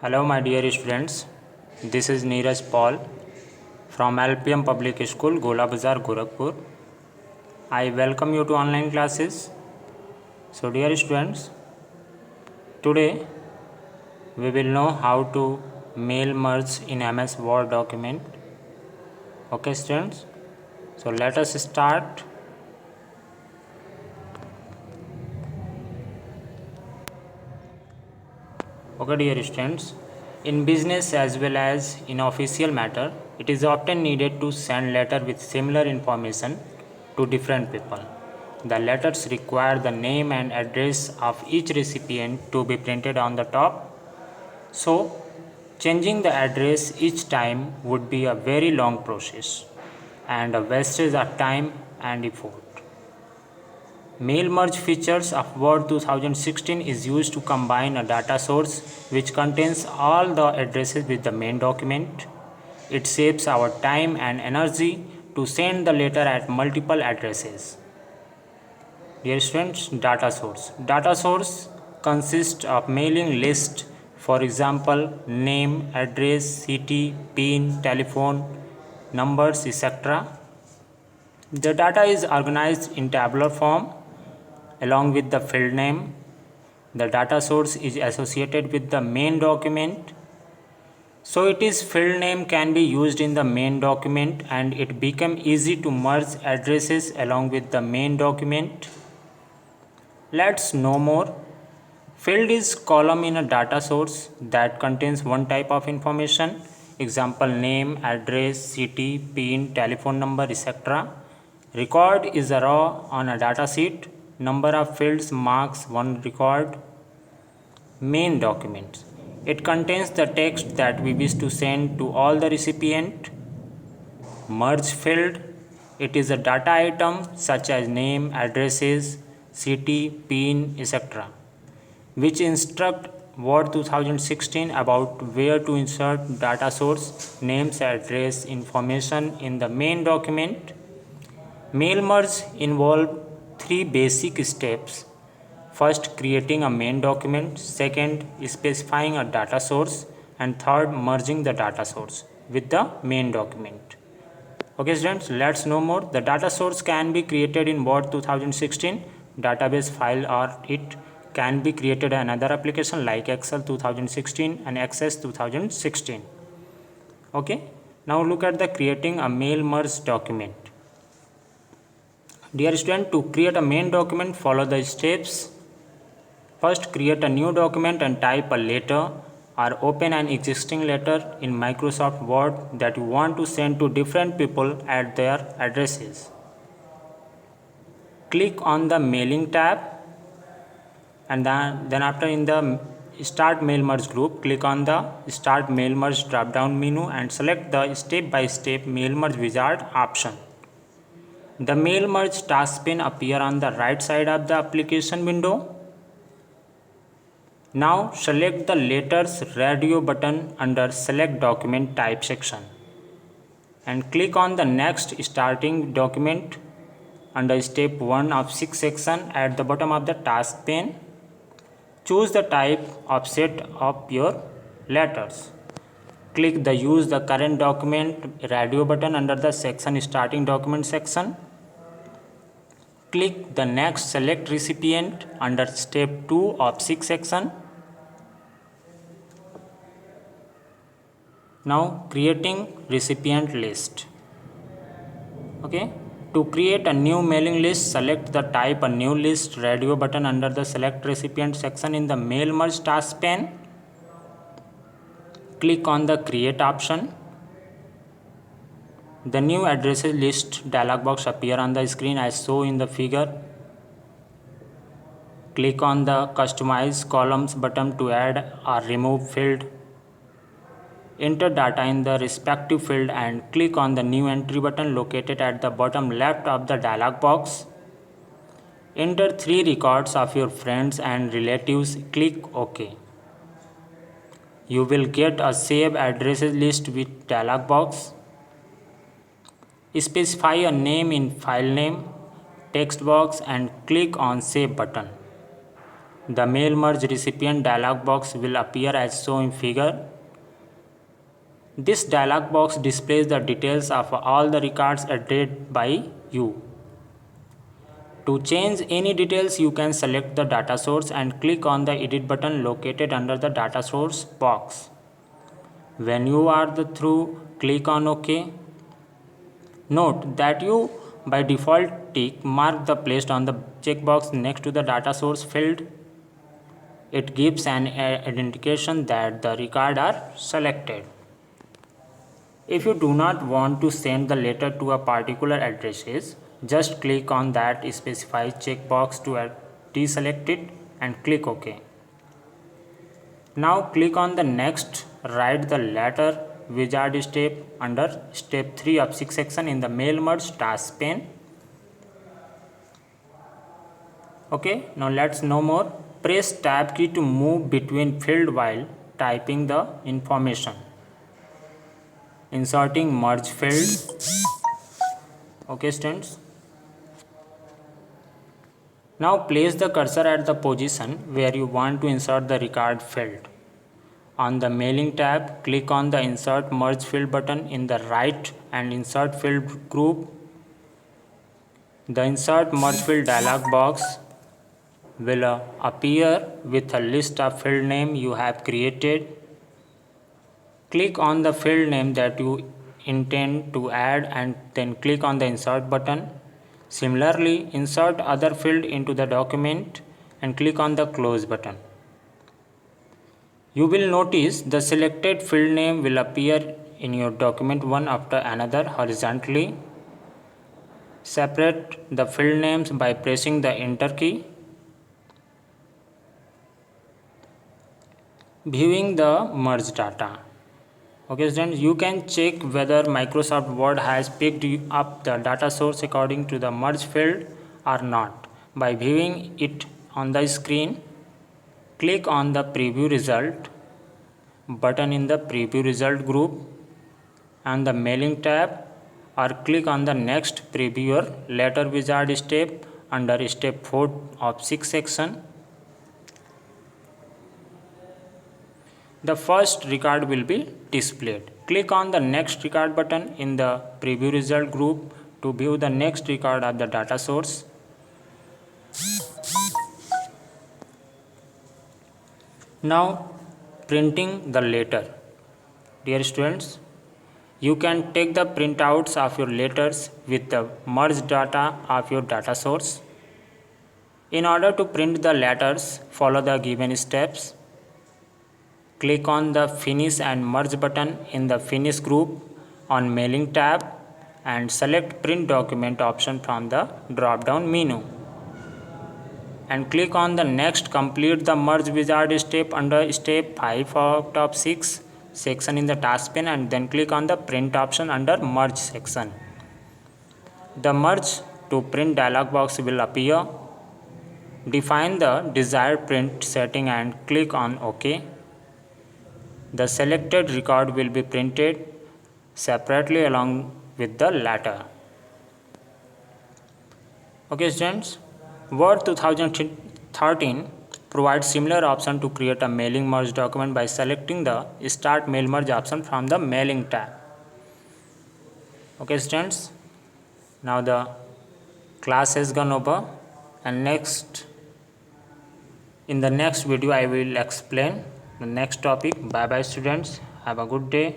Hello, my dear students. This is Neeraj Paul from LPM Public School, Gola Bazar, Gorakhpur. I welcome you to online classes. So, dear students, today we will know how to mail merge in MS Word document. Okay, students. So, let us start. Okay, dear students. In business as well as in official matter, it is often needed to send letter with similar information to different people. The letters require the name and address of each recipient to be printed on the top. So, changing the address each time would be a very long process and a wastage of time and effort. Mail merge features of Word 2016 is used to combine a data source which contains all the addresses with the main document. It saves our time and energy to send the letter at multiple addresses. Dear students, data source. Data source consists of mailing list, for example, name, address, city, PIN, telephone, numbers, etc. The data is organized in tabular form along with the field name. The data source is associated with the main document. So it is field name can be used in the main document and it become easy to merge addresses along with the main document. Let's know more. Field is column in a data source that contains one type of information. Example name, address, city, PIN, telephone number, etc. Record is a row on a data sheet. Number of fields marks one record. Main document. It contains the text that we wish to send to all the recipient. Merge field. It is a data item such as name, addresses, city, PIN, etc. which instruct Word 2016 about where to insert data source, names, address, information in the main document. Mail merge involve three basic steps. First, creating a main document. Second, specifying a data source. And third, merging the data source with the main document. Okay, students, let's know more. The data source can be created in Word 2016 database file, or it can be created in another application like Excel 2016 and Access 2016. Okay, now look at the creating a mail merge document. Dear student, to create a main document, follow the steps. First, create a new document and type a letter or open an existing letter in Microsoft Word that you want to send to different people at their addresses. Click on the mailing tab and then after in the start mail merge group, click on the start mail merge drop down menu and select the step by step mail merge wizard option. The mail merge task pane appear on the right side of the application window. Now select the letters radio button under select document type section and click on the next starting document under step 1 of 6 section at the bottom of the task pane. Choose the type of set of your letters. Click the use the current document radio button under the section starting document section. Click the next select recipient under step 2 of 6 section. Now creating recipient list. Okay, to create a new mailing list, select the type a new list radio button under the select recipient section in the mail merge task pane. Click on the create option. The new addresses list dialog box appear on the screen as shown in the figure. Click on the customize columns button to add or remove field. Enter data in the respective field and click on the new entry button located at the bottom left of the dialog box. Enter 3 records of your friends and relatives. Click OK. You will get a save addresses list with dialog box. Specify a name in file name text box and click on save button. The mail merge recipient dialog box will appear as shown in figure. This dialog box displays the details of all the records added by you. To change any details, you can select the data source and click on the edit button located under the data source box. When you are through, click on OK. Note that you by default tick mark the placed on the checkbox next to the data source field. It gives an indication that the record are selected. If you do not want to send the letter to a particular addresses, just click on that specified checkbox to deselect it and click OK. Now click on the next, write the letter wizard step under step 3 of 6 section in the mail merge task pane. Okay, now let's know more. Press tab key to move between field while typing the information. Inserting merge field. Okay students. Now place the cursor at the position where you want to insert the record field. On the mailing tab, click on the insert merge field button in the right and insert field group. The insert merge field dialog box will appear with a list of field name you have created. Click on the field name that you intend to add and then click on the insert button. Similarly, insert other field into the document and click on the close button. You will notice the selected field name will appear in your document one after another horizontally. Separate the field names by pressing the enter key. Viewing the merge data. Okay students, you can check whether Microsoft Word has picked up the data source according to the merge field or not by viewing it on the screen. Click on the preview result button in the preview result group and the mailing tab, or click on the next preview your letter wizard step under step 4 of 6 section. The first record will be displayed. Click on the next record button in the preview result group to view the next record of the data source. Now printing the letter. Dear students, you can take the printouts of your letters with the merged data of your data source. In order to print the letters, follow the given steps. Click on the Finish and Merge button in the Finish group on Mailing tab and select Print Document option from the drop-down menu. And click on the Next. Complete the Merge Wizard step under Step 5 of top 6 section in the task pane and then click on the Print option under Merge section. The Merge to Print dialog box will appear. Define the desired print setting and click on OK. The selected record will be printed separately along with the letter. Okay students, Word 2013 provides similar option to create a mailing merge document by selecting the Start Mail Merge option from the Mailing tab. Okay students, now the class has gone over and in the next video I will explain the next topic. Bye bye students, have a good day.